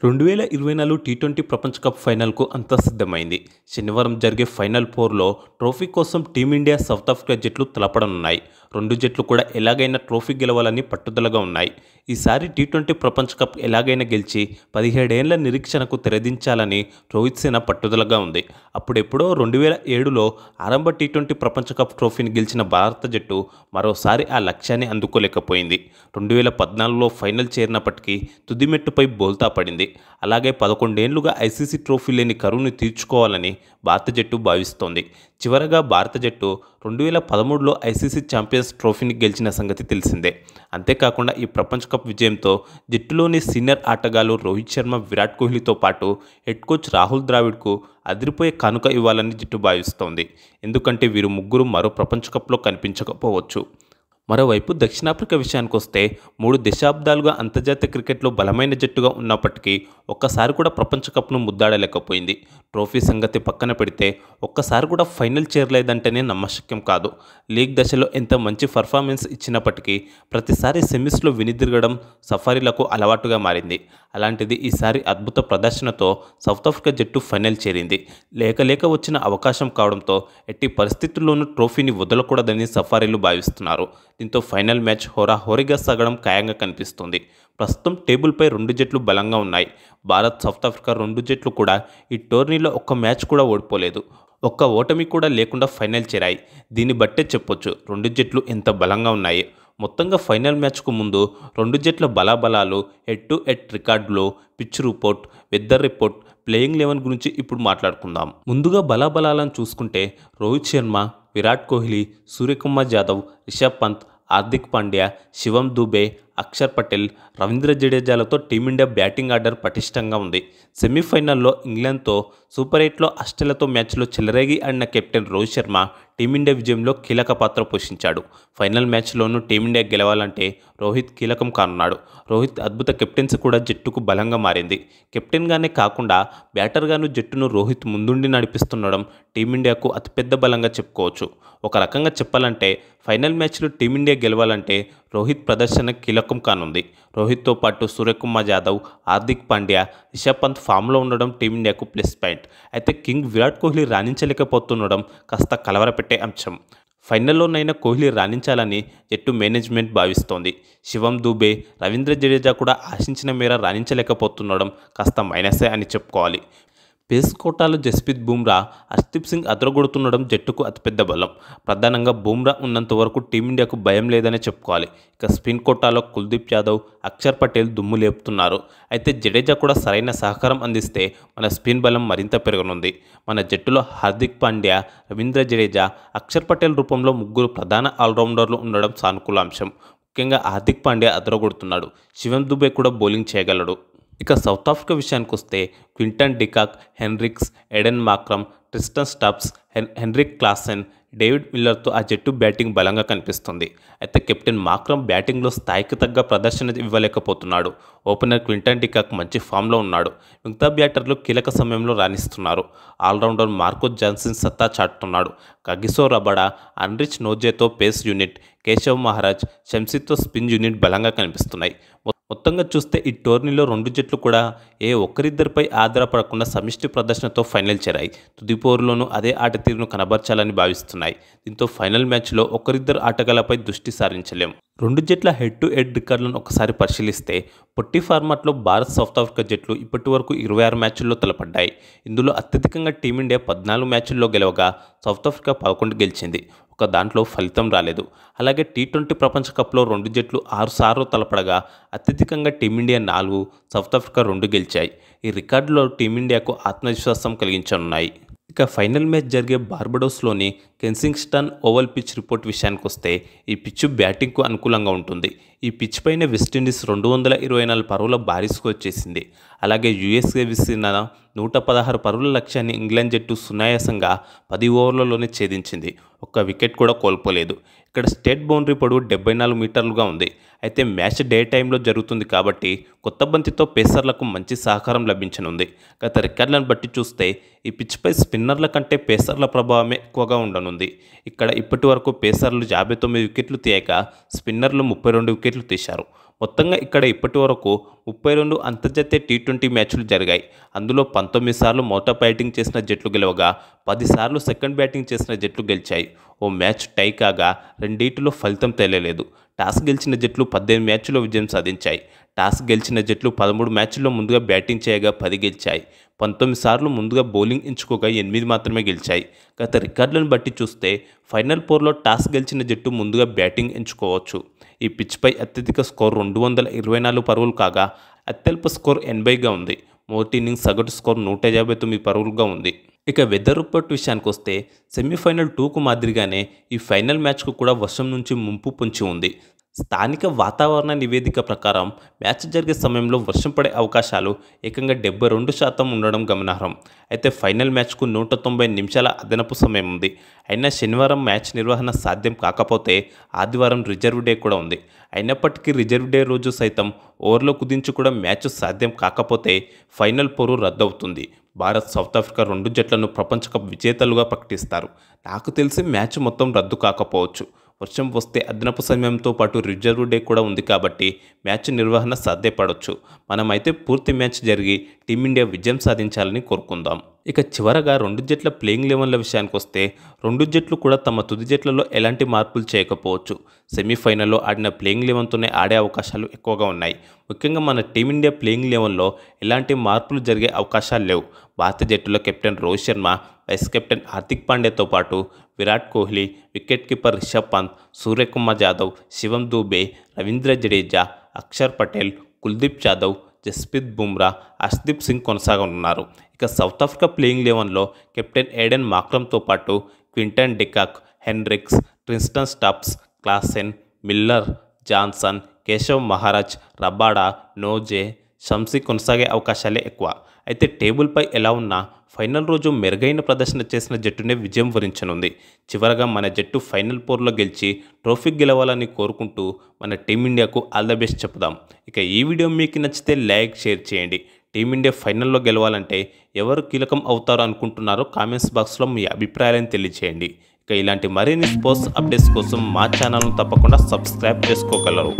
2024 T20 ప్రపంచ cup ఫైనల్కు అంతా సిద్ధమైంది. శనివారం జరిగే ఫైనల్ 4లో ట్రోఫీ కోసం టీమిండియా, సౌత్ ఆఫ్రికా జట్లు తలపడనున్నాయి. రెండు జట్లు కూడా ఎలాగైనా ట్రోఫీ గెలవాలని పట్టుదలగా ఉన్నాయి. ఈసారి టీ20 ప్రపంచ కప్ ఎలాగైనా గెలిచి 17 ఏళ్ల నిరీక్షణకు తెరదించాలని రోహిత్ సేన పట్టుదలగా ఉంది. అప్పుడెప్పుడో 2007లో ఆరంభ టీ20 ప్రపంచ కప్ ట్రోఫీని గెలిచిన భారత జట్టు మరోసారి ఆ లక్ష్యాన్ని అందుకోలేకపోయింది. 2014లో ఫైనల్ చేరినప్పటికీ తుదిమెట్టుపై బోల్తా పడింది. అలాగే 11 ఏళ్లుగా ఐసీసీ ట్రోఫీ లేని కరువును తీర్చుకోవాలని భారత జట్టు భావిస్తోంది. చివరగా భారత జట్టు 2013లో ఐసీసీ ఛాంపియన్స్ ట్రోఫీని గెలిచిన సంగతి తెలిసిందే. అంతేకాకుండా ఈ ప్రపంచ కప్ విజయంతో జట్టులోని సీనియర్ ఆటగాళ్లు రోహిత్ శర్మ, విరాట్ కోహ్లీతో పాటు హెడ్ కోచ్ రాహుల్ ద్రావిడ్కు అదిరిపోయే కానుక ఇవ్వాలని జట్టు భావిస్తోంది. ఎందుకంటే వీరు ముగ్గురు మరో ప్రపంచ కప్లో కనిపించకపోవచ్చు. మరోవైపు దక్షిణాఫ్రికా విషయానికొస్తే 3 దశాబ్దాలుగా అంతర్జాతీయ క్రికెట్లో బలమైన జట్టుగా ఉన్నప్పటికీ ఒక్కసారి కూడా ప్రపంచ కప్ను ముద్దాడలేకపోయింది. ట్రోఫీ సంగతి పక్కన పెడితే ఒక్కసారి కూడా ఫైనల్ చేరలేదంటేనే నమ్మశక్యం కాదు. లీగ్ దశలో ఎంత మంచి పర్ఫార్మెన్స్ ఇచ్చినప్పటికీ ప్రతిసారి సెమీస్లో వెనుదిరగడం సఫారీలకు అలవాటుగా మారింది. అలాంటిది ఈసారి అద్భుత ప్రదర్శనతో సౌత్ ఆఫ్రికా జట్టు ఫైనల్ చేరింది. లేక వచ్చిన అవకాశం కావడంతో ఎట్టి పరిస్థితుల్లోనూ ట్రోఫీని వదలకూడదని సఫారీలు భావిస్తున్నారు. దీంతో ఫైనల్ మ్యాచ్ హోరాహోరీగా సాగడం ఖాయంగా కనిపిస్తుంది. ప్రస్తుతం టేబుల్పై రెండు జట్లు బలంగా ఉన్నాయి. భారత్, సౌత్ ఆఫ్రికా రెండు జట్లు కూడా ఈ టోర్నీలో ఒక్క మ్యాచ్ కూడా ఓడిపోలేదు. ఒక్క ఓటమి కూడా లేకుండా ఫైనల్ చేరాయి. దీన్ని బట్టే చెప్పొచ్చు రెండు జట్లు ఎంత బలంగా ఉన్నాయి. మొత్తంగా ఫైనల్ మ్యాచ్కు ముందు రెండు జట్ల బలాబలాలు, హెడ్ టు హెడ్ రికార్డులు, pitch report, weather report, playing 11 గురించి ఇప్పుడు మాట్లాడుకుందాం. ముందుగా బలాబలాలను చూసుకుంటే రోహిత్ శర్మ, విరాట్ కోహ్లీ, సూర్యకుమార్ యాదవ్, రిషబ్ పంత్, హార్దిక్ పాండ్యా, శివం దూబే, అక్షర్ పటేల్, రవీంద్ర జడేజాలతో టీమిండియా బ్యాటింగ్ ఆర్డర్ పటిష్టంగా ఉంది. సెమీఫైనల్లో ఇంగ్లాండ్తో సూపర్ 8లో ఆస్ట్రేలియాతో మ్యాచ్లో చెలరేగి ఆడిన కెప్టెన్ రోహిత్ శర్మ టీమిండియా విజయంలో కీలక పాత్ర పోషించాడు. ఫైనల్ మ్యాచ్లోనూ టీమిండియా గెలవాలంటే రోహిత్ కీలకం కానున్నాడు. రోహిత్ అద్భుత కెప్టెన్సీ కూడా జట్టుకు బలంగా మారింది. కెప్టెన్గానే కాకుండా బ్యాటర్గాను జట్టును రోహిత్ ముందుండి నడిపిస్తుండడం టీమిండియాకు అతిపెద్ద బలంగా చెప్పుకోవచ్చు. ఒక రకంగా చెప్పాలంటే ఫైనల్ మ్యాచ్లో టీమిండియా గెలవాలంటే రోహిత్ ప్రదర్శన కీలకం కానుంది. రోహిత్తో పాటు సూర్యకుమార్ యాదవ్, హార్దిక్ పాండ్యా, రిషబ్ పంత్ ఫామ్లో ఉండడం టీమిండియాకు ప్లస్ పాయింట్. అయితే కింగ్ విరాట్ కోహ్లీ రాణించలేకపోతుండడం కాస్త కలవరపెట్టే అంశం. ఫైనల్లోనైనా కోహ్లీ రాణించాలని జట్టు మేనేజ్మెంట్ భావిస్తోంది. శివం దూబే, రవీంద్ర జడేజా కూడా ఆశించిన మేర రాణించలేకపోతుండడం కాస్త మైనసే అని చెప్పుకోవాలి. పేస్ కోటాలో జస్ప్రీత్ బుమ్రా, హర్షదీప్ సింగ్ అదరగొడుతుండడం జట్టుకు అతిపెద్ద బలం. ప్రధానంగా బుమ్రా ఉన్నంత వరకు టీమిండియాకు భయం లేదనే చెప్పుకోవాలి. ఇక స్పిన్ కోటాలో కుల్దీప్ యాదవ్, అక్షర్ పటేల్ దుమ్ము లేపుతున్నారు. అయితే జడేజా కూడా సరైన సహకారం అందిస్తే మన స్పిన్ బలం మరింత పెరగనుంది. మన జట్టులో హార్దిక్ పాండ్యా, రవీంద్ర జడేజా, అక్షర్ పటేల్ రూపంలో ముగ్గురు ప్రధాన ఆల్రౌండర్లు ఉండడం సానుకూల అంశం. ముఖ్యంగా హార్దిక్ పాండ్యా అదరగొడుతున్నాడు. శివం దుబే కూడా బౌలింగ్ చేయగలడు. ఇక సౌత్ ఆఫ్రికా విషయానికి వస్తే Quinton de Kock, Hendricks, Aiden Markram, Tristan Stubbs, Heinrich Klaasen, David మిల్లర్తో ఆ జట్టు బ్యాటింగ్ బలంగా కనిపిస్తుంది. అయితే కెప్టెన్ మాక్రమ్ బ్యాటింగ్లో స్థాయికి తగ్గ ప్రదర్శన ఇవ్వలేకపోతున్నాడు. ఓపెనర్ క్వింటన్ డికాక్ మంచి ఫామ్లో ఉన్నాడు. మిగతా బ్యాటర్లు కీలక సమయంలో రాణిస్తున్నారు. ఆల్రౌండర్ మార్కస్ జాన్సన్ సత్తా చాటుతున్నాడు. కగిసో రబాడా, అన్రిచ్ నోజేతో పేస్ యూనిట్, కేశవ్ మహారాజ్, షంసీతో స్పిన్ యూనిట్ బలంగా కనిపిస్తున్నాయి. మొత్తంగా చూస్తే ఈ టోర్నీలో రెండు జట్లు కూడా ఏ ఒక్కరిద్దరిపై ఆధారపడకుండా సమిష్టి ప్రదర్శనతో ఫైనల్ చేరాయి. తుది పోరులోనూ అదే ఆట తీరును కనబర్చాలని భావిస్తున్నాయి. దీంతో ఫైనల్ మ్యాచ్లో ఒకరిద్దరు ఆటగాళ్లపై దృష్టి సారించలేం. రెండు జట్ల హెడ్ టు హెడ్ రికార్డులను ఒకసారి పరిశీలిస్తే పొట్టి ఫార్మాట్లో భారత్, సౌత్ ఆఫ్రికా జట్లు ఇప్పటి వరకు 26 మ్యాచ్ల్లో తలపడ్డాయి. ఇందులో అత్యధికంగా టీమిండియా 14 మ్యాచ్ల్లో గెలవగా సౌత్ ఆఫ్రికా 11 గెలిచింది. ఒక దాంట్లో ఫలితం రాలేదు. అలాగే టీ20 ప్రపంచ కప్లో రెండు జట్లు 6 సార్లు తలపడగా అత్యధికంగా టీమిండియా 4, సౌత్ ఆఫ్రికా 2 గెలిచాయి. ఈ రికార్డులో టీమిండియాకు ఆత్మవిశ్వాసం కలిగించనున్నాయి. ఇక ఫైనల్ మ్యాచ్ జరిగే బార్బడోస్లోని కెన్సింగ్టన్ ఓవల్ పిచ్ రిపోర్ట్ విషయానికి వస్తే ఈ పిచ్ బ్యాటింగ్కు అనుకూలంగా ఉంటుంది. ఈ పిచ్ పైన వెస్టిండీస్ 224 పరుగుల భారీ స్కోర్ చేసింది. అలాగే యూఎస్ఏ విసిరిన 116 పరుగుల లక్ష్యాన్ని ఇంగ్లాండ్ జట్టు సునాయాసంగా 10 ఓవర్లలోనే ఛేదించింది. ఒక్క వికెట్ కూడా కోల్పోలేదు. ఇక్కడ స్టేట్ బౌండరీ పొడవు 74 మీటర్లుగా ఉంది. అయితే మ్యాచ్ డే టైంలో జరుగుతుంది కాబట్టి కొత్త బంతితో పేసర్లకు మంచి సహకారం లభించనుంది. గత రికార్డులను బట్టి చూస్తే ఈ పిచ్పై స్పిన్నర్ల కంటే పేసర్ల ప్రభావమే ఎక్కువగా ఉండనుంది. ఇక్కడ ఇప్పటి వరకు పేసర్లు 59 వికెట్లు తీయక స్పిన్నర్లు 32 వికెట్లు తీశారు. మొత్తంగా ఇక్కడ ఇప్పటి వరకు 32 అంతర్జాతీయ టీ20 మ్యాచ్లు జరిగాయి. అందులో 19 సార్లు మొదట బ్యాటింగ్ చేసిన జట్లు గెలవగా 10 సార్లు సెకండ్ బ్యాటింగ్ చేసిన జట్లు గెలిచాయి. ఓ మ్యాచ్ టై కాగా రెండింటిలో ఫలితం తేలలేదు. టాస్ గెలిచిన జట్లు 18 మ్యాచ్ల్లో విజయం సాధించాయి. టాస్ గెలిచిన జట్లు 13 మ్యాచ్ల్లో ముందుగా బ్యాటింగ్ చేయగా 10 గెలిచాయి. 19 సార్లు ముందుగా బౌలింగ్ ఎంచుకోగా 8 మాత్రమే గెలిచాయి. గత రికార్డులను బట్టి చూస్తే ఫైనల్ 4లో టాస్ గెలిచిన జట్టు ముందుగా బ్యాటింగ్ ఎంచుకోవచ్చు. ఈ పిచ్పై అత్యధిక స్కోర్ 224 పరుగులు కాగా అత్యల్ప స్కోర్ 80గా ఉంది. మొదటి ఇన్నింగ్స్ సగటు స్కోర్ 159 పరుగులుగా ఉంది. ఇక వెదర్ రిపోర్ట్ విషయానికి వస్తే సెమీఫైనల్ 2కు మాదిరిగానే ఈ ఫైనల్ మ్యాచ్కు కూడా వర్షం నుంచి ముంపు పొంచి ఉంది. స్థానిక వాతావరణ నివేదిక ప్రకారం మ్యాచ్ జరిగే సమయంలో వర్షం పడే అవకాశాలు ఏకంగా 72% ఉండడం గమనార్హం. అయితే ఫైనల్ మ్యాచ్కు 190 నిమిషాల అదనపు సమయం ఉంది. అయినా శనివారం మ్యాచ్ నిర్వహణ సాధ్యం కాకపోతే ఆదివారం రిజర్వ్ డే కూడా ఉంది. అయినప్పటికీ రిజర్వ్ డే రోజు సైతం ఓవర్లో కుదించి కూడా మ్యాచ్ సాధ్యం కాకపోతే ఫైనల్ పోరు రద్దవుతుంది. భారత్, సౌత్ ఆఫ్రికా 2 జట్లను ప్రపంచ కప్ విజేతలుగా ప్రకటిస్తారు. నాకు తెలిసి మ్యాచ్ మొత్తం రద్దు కాకపోవచ్చు. వర్షం వస్తే అదనపు సమయంతో పాటు రిజర్వ్ డే కూడా ఉంది కాబట్టి మ్యాచ్ నిర్వహణ సాధ్యపడవచ్చు. మనమైతే పూర్తి మ్యాచ్ జరిగి టీమిండియా విజయం సాధించాలని కోరుకుందాం. ఇక చివరగా 2 జట్ల ప్లేయింగ్ 11ల విషయానికి వస్తే 2 జట్లు కూడా తమ తుది జట్లలో ఎలాంటి మార్పులు చేయకపోవచ్చు. సెమీఫైనల్లో ఆడిన ప్లేయింగ్ 11తోనే ఆడే అవకాశాలు ఎక్కువగా ఉన్నాయి. ముఖ్యంగా మన టీమిండియా ప్లేయింగ్ 11లో ఎలాంటి మార్పులు జరిగే అవకాశాలు లేవు. భారత జట్టులో captain Rohit Sharma, vice captain Hardik పాండ్యాతో పాటు విరాట్ కోహ్లీ, వికెట్ కీపర్ రిషబ్ పంత్, సూర్యకుమార్ యాదవ్, శివం దూబే, రవీంద్ర జడేజా, అక్షర్ పటేల్, కుల్దీప్ యాదవ్, జస్ప్రీత్ బుమ్రా, హర్షదీప్ సింగ్ కొనసాగనున్నారు. ఇక సౌత్ ఆఫ్రికా ప్లేయింగ్ 11లో కెప్టెన్ ఏడెన్ మాక్రమ్తో పాటు Quinton de Kock, Hendricks, Tristan Stubbs, Klaasen, Miller, Jansen, Keshav Maharaj, Rabada, Nortje, Shamsi కొనసాగే అవకాశాలే ఎక్కువ. అయితే టేబుల్పై ఎలా ఉన్నా ఫైనల్ రోజు మెరుగైన ప్రదర్శన చేసిన జట్టునే విజయం వరించనుంది. చివరగా మన జట్టు ఫైనల్ 4లో గెలిచి ట్రోఫీ గెలవాలని కోరుకుంటూ మన టీమిండియాకు ఆల్ ద బెస్ట్ చెప్దాం. ఇక ఈ వీడియో మీకు నచ్చితే లైక్, షేర్ చేయండి. టీమిండియా ఫైనల్లో గెలవాలంటే ఎవరు కీలకం అవుతారో అనుకుంటున్నారో కామెంట్స్ బాక్స్లో మీ అభిప్రాయాలను తెలియజేయండి. ఇక ఇలాంటి మరిన్ని స్పోర్ట్స్ అప్డేట్స్ కోసం మా ఛానల్ను తప్పకుండా సబ్స్క్రైబ్ చేసుకోగలరు.